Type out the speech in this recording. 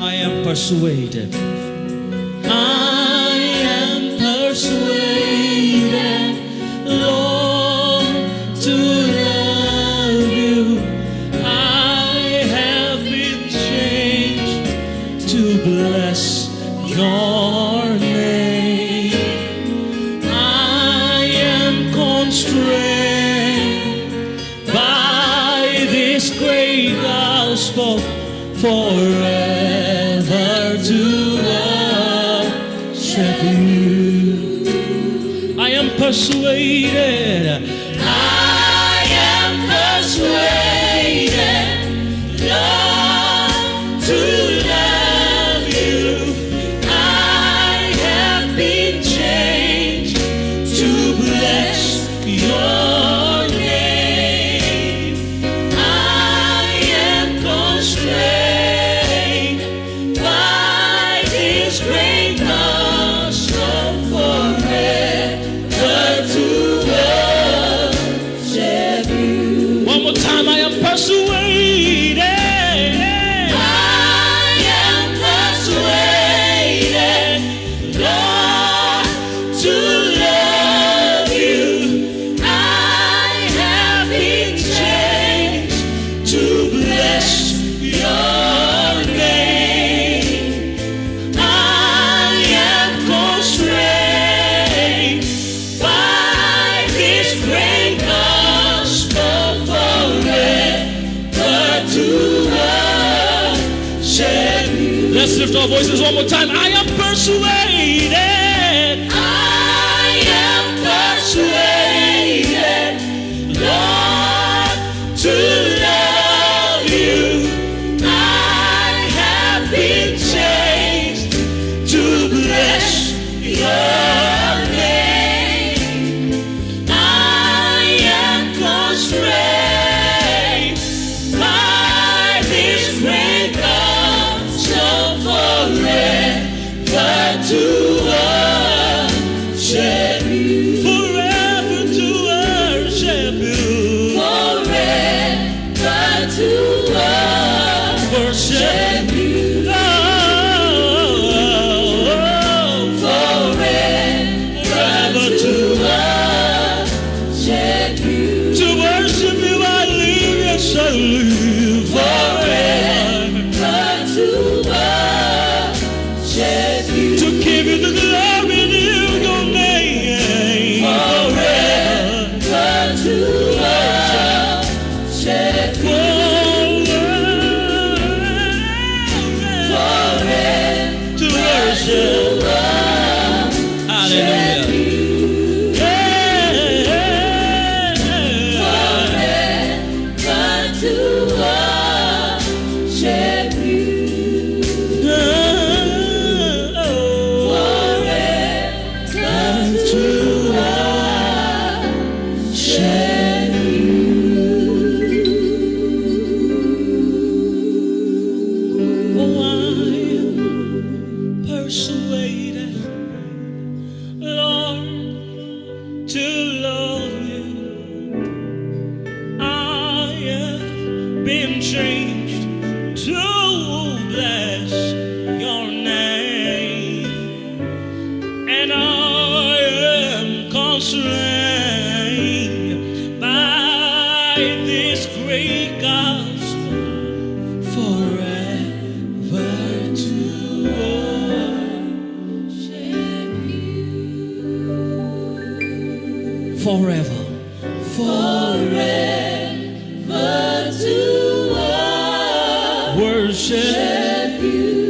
I am persuaded. I am persuaded, Lord, to love you. I have been changed to bless your name. I am constrained by this great gospel forever to worship you. I am persuaded. I am persuaded, Lord, to love you. I have been changed to bless your name. I am constrained by this great gospel forever to worship you. One more time, I am persuaded. I am persuaded, Lord, to love you. I have been changed to bless your name. I am constrained by this great gospel forever to worship you. Let's lift our voices one more time. I am persuaded. I am persuaded, Lord, to love you. I have been changed to bless your name. I am constrained by this great gospel forever to worship you. Forever to worship you. Forever to worship you. Forever to worship you. To worship you I live, yes I live. Forever to worship you. To give you the glory due your name. Forever to worship you. Forever to worship. Hallelujah. Forever to worship you. Forever to worship you. Oh, I am persuaded, Lord, to love you. I have been changed to bless your name. And I am constrained by this great gospel forever to worship you. Forever. Forever to worship you.